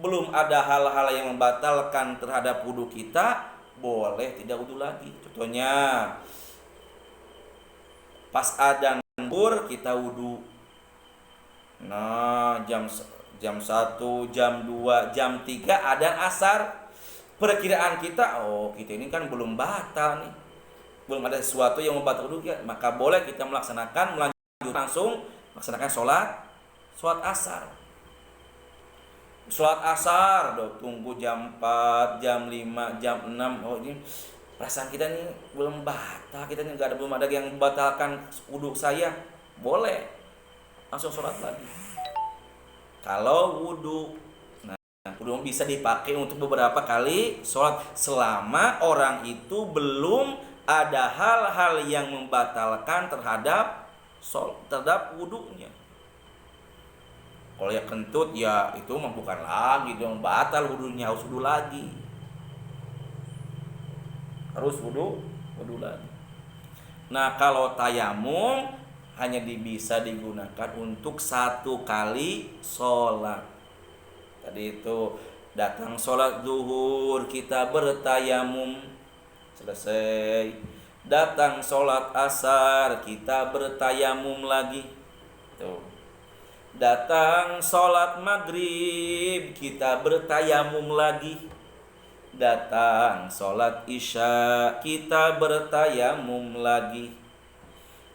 belum ada hal-hal yang membatalkan terhadap wudu kita, boleh tidak wudu lagi. Contohnya, pas adzan zuhur kita wudu. Nah, jam 1, jam 2, jam 3 adzan asar. Perkiraan kita, kita ini kan belum batal nih. Belum ada sesuatu yang membatal wudu kita, maka boleh kita melanjutkan langsung melaksanakan sholat asar. Sholat asar, tunggu jam 4, jam 5, jam 6. Ini perasaan kita nih belum batal, kita nih belum ada yang membatalkan wudu saya. Boleh langsung sholat lagi. Kalau wudu, wudu bisa dipakai untuk beberapa kali sholat selama orang itu belum ada hal-hal yang membatalkan terhadap wudunya. Kalau ya kentut ya itu mah bukan lagi dong, batal wudunya, harus wudu lagi. Harus wudu lagi. Nah, kalau tayamum hanya bisa digunakan untuk satu kali sholat. Tadi itu datang sholat zuhur kita bertayamum, selesai. Datang sholat asar kita bertayamum lagi. Tuh. Datang sholat maghrib kita bertayamum lagi. Datang sholat isya kita bertayamum lagi.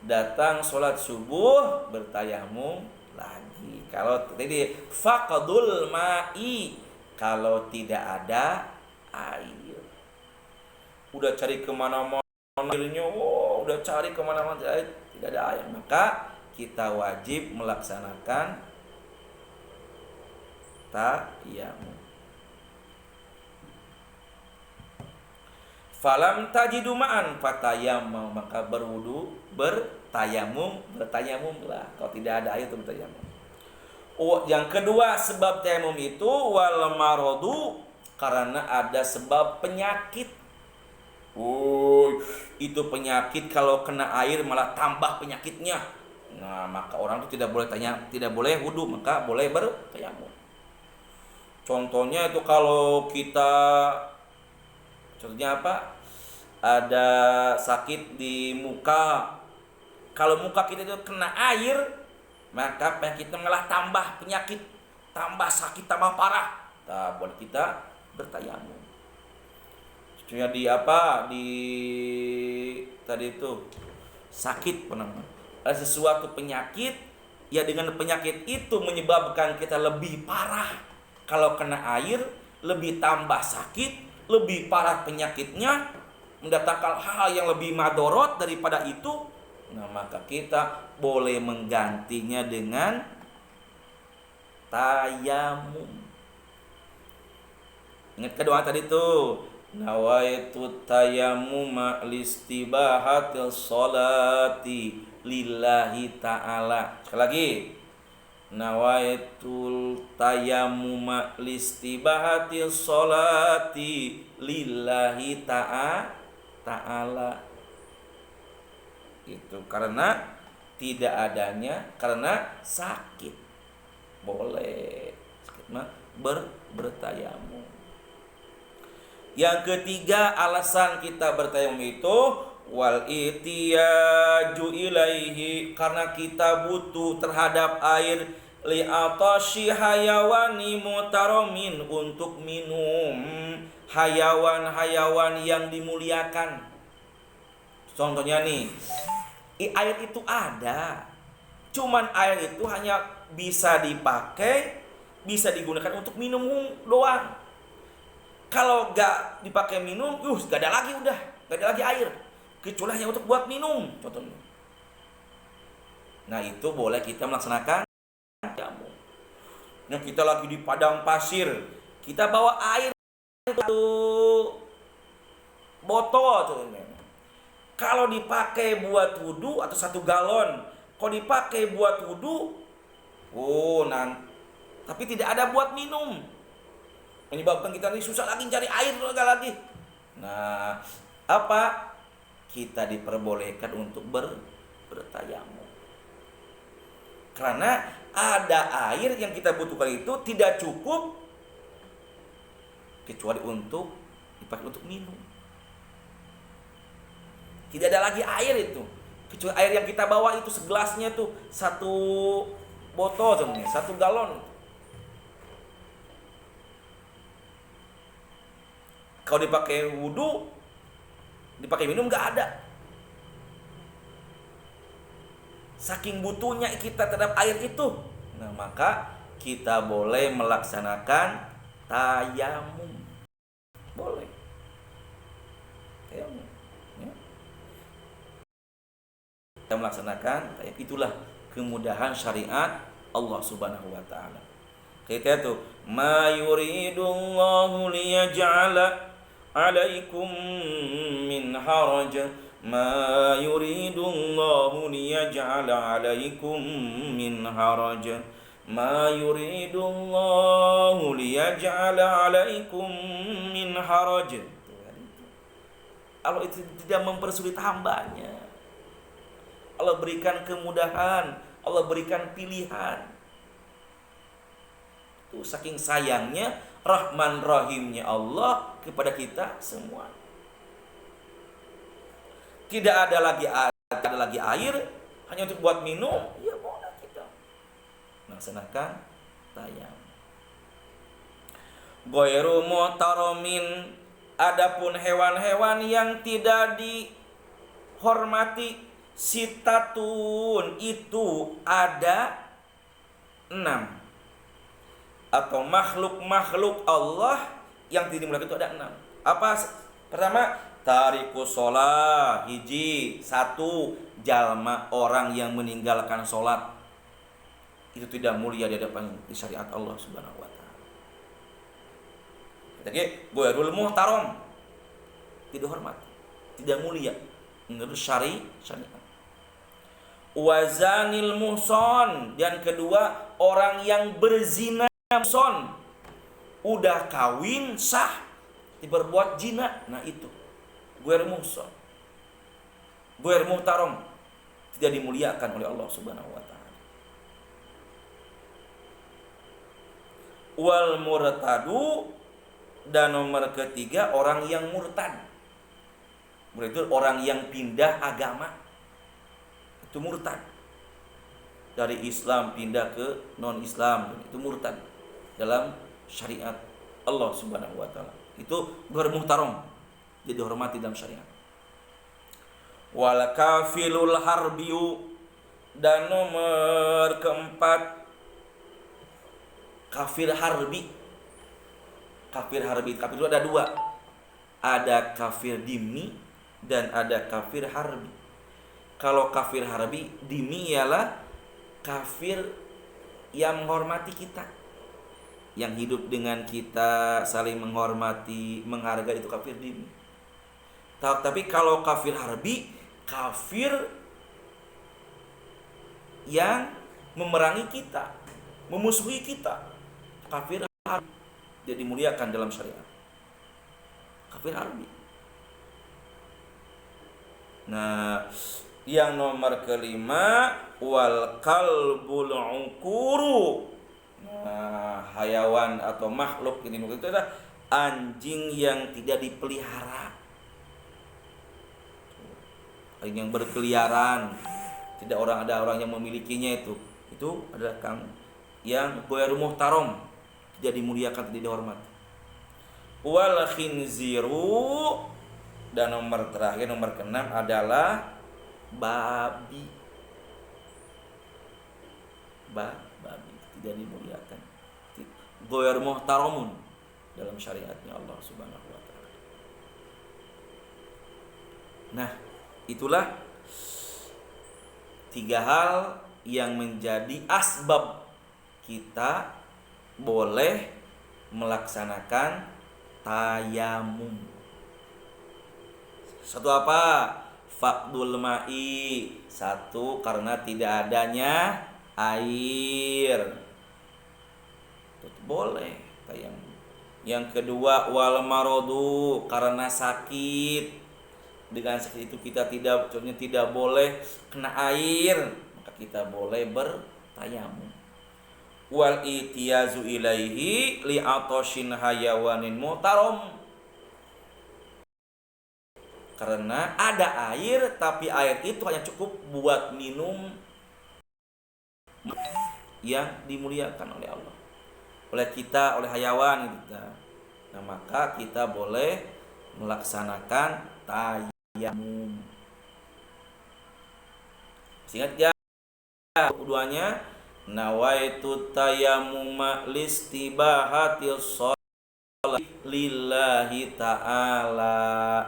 Datang sholat subuh bertayamum lagi. Kalau tadi faqdul ma'i, kalau tidak ada air, udah cari kemana-mana airnya, udah cari kemana-mana tidak ada air, maka kita wajib melaksanakan tayamum. Falam tajidu ma'an fatayamum, maka bertayamumlah. Kalau tidak ada air itu bertayamum. Yang kedua sebab tayamum itu wal marodu, karena ada sebab penyakit. Itu penyakit kalau kena air malah tambah penyakitnya. Nah, maka orang itu tidak boleh wudu, maka boleh bertayamum. Contohnya itu kalau kita, contohnya apa? Ada sakit di muka. Kalau muka kita itu kena air, maka penyakitnya malah tambah penyakit, tambah sakit, tambah parah. Nah, buat kita bertayamum. Contohnya di apa? Di tadi itu sakit ada sesuatu penyakit, ya dengan penyakit itu menyebabkan kita lebih parah. Kalau kena air lebih tambah sakit, lebih parah penyakitnya, mendatangkan hal yang lebih madorot daripada itu. Nah, maka kita boleh menggantinya dengan tayamum. Ingat kedua tadi tuh, nawaitu tayammuma listibahatil sholati lillahi ta'ala. Sekali lagi, nawaitul tayammuma listibahatil sholati lillahi ta'ala. Itu karena tidak adanya, karena sakit. Boleh sakit mah bertayamum. Yang ketiga alasan kita bertayamum itu wal itiyaju ilaihi, karena kita butuh terhadap air, li atashi hayawani mutaromin, untuk minum hayawan-hayawan yang dimuliakan. Contohnya nih, air itu ada, cuman air itu hanya bisa dipakai, bisa digunakan untuk minum doang. Kalau gak dipakai minum, gak ada lagi, udah gak ada lagi air, kecuali hanya untuk buat minum, contohnya. Nah, itu boleh kita melaksanakan jamu. Nah, kita lagi di padang pasir, kita bawa air satu botol, contohnya. Kalau dipakai buat wudu atau 1 galon, kalau dipakai buat wudu, tapi tidak ada buat minum, menyebabkan kita ini susah lagi cari air lagi. Nah, apa? Kita diperbolehkan untuk bertayamum. Karena ada air yang kita butuhkan itu tidak cukup kecuali untuk dipakai untuk minum. Tidak ada lagi air itu, kecuali air yang kita bawa itu segelasnya tuh 1 botol sebenarnya, 1 galon. Kalau dipakai wudu, dipakai minum nggak ada. Saking butuhnya kita terhadap air itu. Nah, maka kita boleh melaksanakan tayamum. Boleh. Tayamum. Ya. Kita melaksanakan tayamum. Itulah kemudahan syariat Allah Subhanahu wa taala. Kita itu ma yuridullahu liyaj'ala 'alaikum min haraj, ma yuridullahu liyaj'ala 'alaikum min haraj, Ma yuridullahu liyaj'ala 'alaikum min haraj. Allah itu tidak mempersulit hambanya. Allah berikan kemudahan, Allah berikan pilihan. Itu saking sayangnya, Rahman Rahimnya Allah kepada kita semua. Tidak ada lagi air, hanya untuk buat minum, ya boleh kita melaksanakan tayamum. Ghairu muhtaramin, adapun hewan-hewan yang tidak dihormati, sitatun, itu ada 6. Atau makhluk-makhluk Allah yang dimuliakan itu ada 6. Apa? Pertama, tariku sholat, hiji, 1, jalma orang yang meninggalkan sholat. Itu tidak mulia di hadapan di syariat Allah Subhanahu wa taala. Jadi, ghairul muhtaram, tidak hormat, tidak mulia menurut syariat. Wazanil muhson, dan kedua, orang yang berzina muhson, udah kawin sah diperbuat zina, nah itu ghair muhson, ghair muhtaram, tidak dimuliakan oleh Allah Subhanahu wa taala. Wal murtadu, dan nomor ketiga orang yang murtad. Itu orang yang pindah agama, itu murtad. Dari Islam pindah ke non-Islam, itu murtad dalam syariat Allah Subhanahu wa taala. Itu ghair muhtaram, jadi dihormati dalam syariat. Wal kafilul harbiyu, dan nomor keempat kafir harbi. Kafir harbi, kafir itu ada 2. Ada kafir dhimmi dan ada kafir harbi. Kalau kafir harbi, dhimmi ialah kafir yang menghormati kita, yang hidup dengan kita, saling menghormati, menghargai, itu kafir dhimmi. Tapi kalau kafir harbi, kafir yang memerangi kita, memusuhi kita, kafir harbi, dia dimuliakan dalam syariat. Kafir harbi. Nah, yang nomor kelima, wal kalbul uquru. Nah, hayawan atau makhluk ini itu adalah anjing yang tidak dipelihara, anjing yang berkeliaran, tidak ada orang yang memilikinya, itu adalah kamu yang ghair muhtaram, tidak dimuliakan, tidak dihormati. Wal khinziru, dan nomor terakhir, nomor ke-6 adalah babi. Babi tidak dimuliakan, ghair muhtaramun dalam syariatnya Allah Subhanahu wa taala. Nah, itulah 3 hal yang menjadi asbab kita boleh melaksanakan tayamum. Satu apa? Faqdul ma'i. 1, karena tidak adanya air, itu boleh tayamum. Yang kedua, wal marodu, karena sakit. Dengan sakit itu kita tidak boleh kena air, maka kita boleh bertayamum. Wal itiyazu ilaihi li atoshin hayawanin muhtaram, karena ada air, tapi air itu hanya cukup buat minum yang dimuliakan oleh Allah, oleh kita, oleh hayawan kita. Nah, maka kita boleh melaksanakan tayamum. Ingat ya, keduanya, nawaitu tayammuma listibahatil sholati lillahi ta'ala.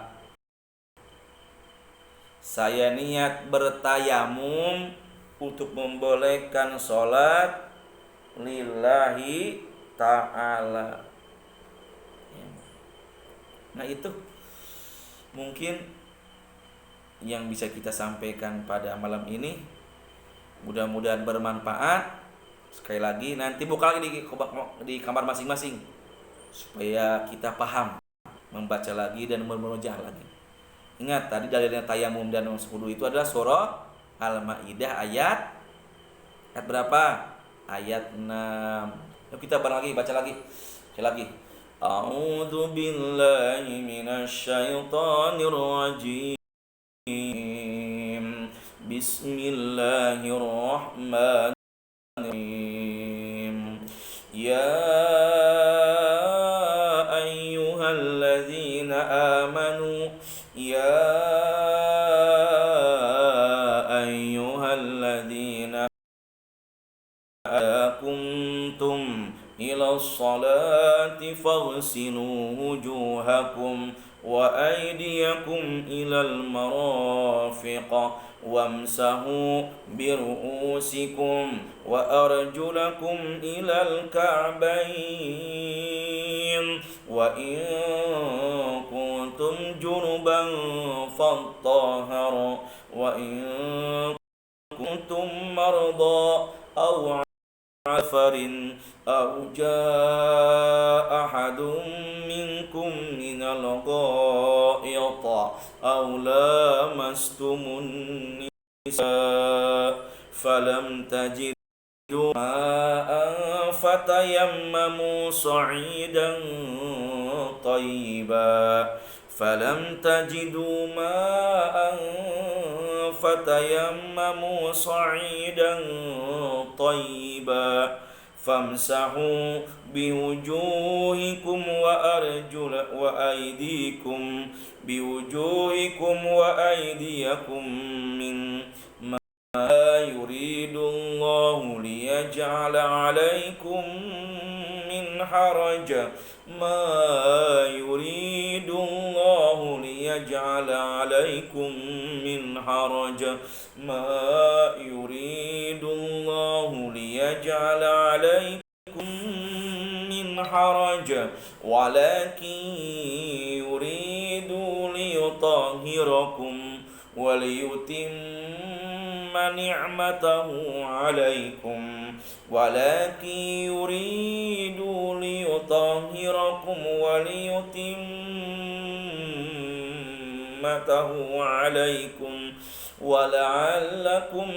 Saya niat bertayamum untuk membolehkan sholat lillahi ta'ala. Nah, itu mungkin yang bisa kita sampaikan pada malam ini. Mudah-mudahan bermanfaat. Sekali lagi nanti buka lagi di kamar masing-masing supaya kita paham membaca lagi dan memurojaah lagi. Ingat tadi dalilnya tayamum dan wudu itu adalah surah Al-Maidah ayat berapa? Ayat 6. Yuk kita bareng lagi baca lagi. Sekali lagi. A'udzu billahi minasyaitonir rajim. Bismillahirrahmanirrahim. Ya ayyuhalladzina amanu ya ayyuhalladzina kuntum ila sholati faghsilu wujuhakum wa aydiyakum ilal marafiq wamsahu biru'usikum wa arjulakum ilal ka'bayn wa in kuntum junuban fattahharu wa in kuntum marda aw عفر أو جاء أحد منكم من الغائط أو لامستم النساء فلم تجدوا ماء فتيمموا صعيدا طيبا فلم تجدوا ماء فتيمموا صعيدا طيبا فامسحوا بوجوهكم وأيديكم من ما يريد الله ليجعل عليكم من حرج ما يريد الله ليجعل عليكم من حرج ما يريد الله ليجعل عليكم من حرج ولكن يريد ليطهركم وليتم نعمته عليكم ولكن يريد ليطهركم وليتم نعمته عليكم ولعلكم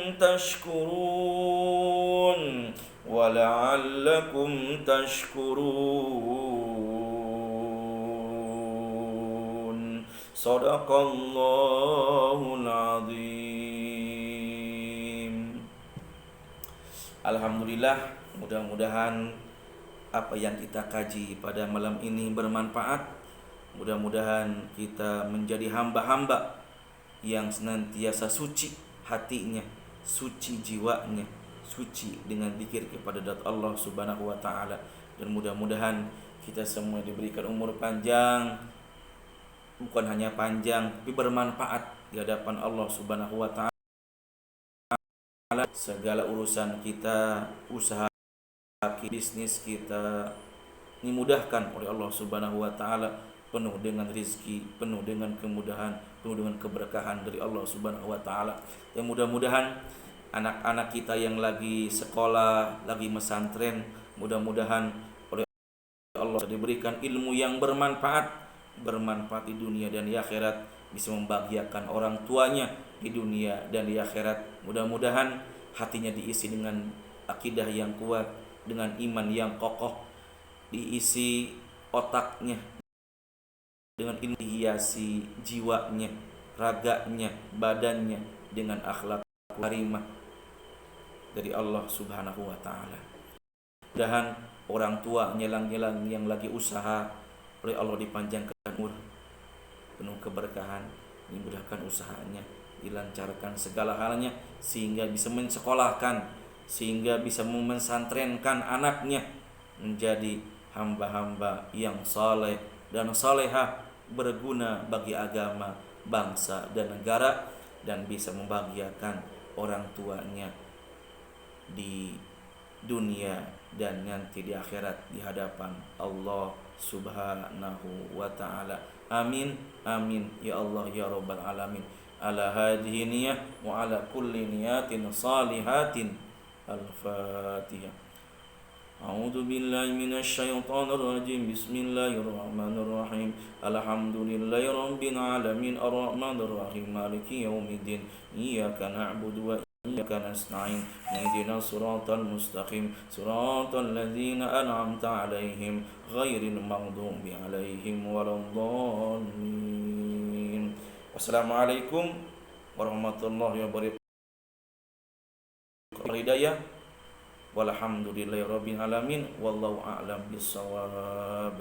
تشكرون صدق الله العظيم. Alhamdulillah, mudah-mudahan apa yang kita kaji pada malam ini bermanfaat. Mudah-mudahan kita menjadi hamba-hamba yang senantiasa suci hatinya, suci jiwanya, suci dengan zikir kepada zat Allah Subhanahu wa taala. Dan mudah-mudahan kita semua diberikan umur panjang, bukan hanya panjang tapi bermanfaat di hadapan Allah Subhanahu wa taala. Segala urusan kita, usaha bisnis kita dimudahkan oleh Allah Subhanahu wa taala, penuh dengan rizki, penuh dengan kemudahan, penuh dengan keberkahan dari Allah Subhanahu wa taala. Dan mudah-mudahan anak-anak kita yang lagi sekolah, lagi pesantren, mudah-mudahan oleh Allah diberikan ilmu yang bermanfaat di dunia dan di akhirat, bisa membahagiakan orang tuanya di dunia dan di akhirat. Mudah-mudahan hatinya diisi dengan akidah yang kuat, dengan iman yang kokoh, diisi otaknya dengan ilmu, hiasi jiwanya, raganya, badannya dengan akhlak karimah dari Allah Subhanahu wa taala. Mudah-mudahan orang tua nyelang-nyelang yang lagi usaha oleh Allah dipanjangkan umur, penuh keberkahan, dimudahkan usahanya, dilancarkan segala halnya sehingga bisa mensekolahkan, sehingga bisa memensantrenkan anaknya menjadi hamba-hamba yang saleh dan salehah, berguna bagi agama, bangsa dan negara, dan bisa membahagiakan orang tuanya di dunia dan nanti di akhirat di hadapan Allah Subhanahu wa taala. Amin amin ya Allah ya rabbal alamin. Ala hadhihi niyah wa ala kulli niyatin salihatin. Al-Fatihah. أعوذ بالله من الشيطان الرجيم. بسم الله الرحمن الرحيم. الحمد لله رب العالمين الرحمن الرحيم مالك يوم الدين إياك نعبد وإياك نستعين اهدنا الصراط المستقيم صراط الذين أنعمت عليهم غير المغضوب عليهم ولا الضالين. Wassalamualaikum warahmatullahi wabarakatuh. Hidayah. Walhamdulillahirabbil alamin wallahu a'lam bissawab.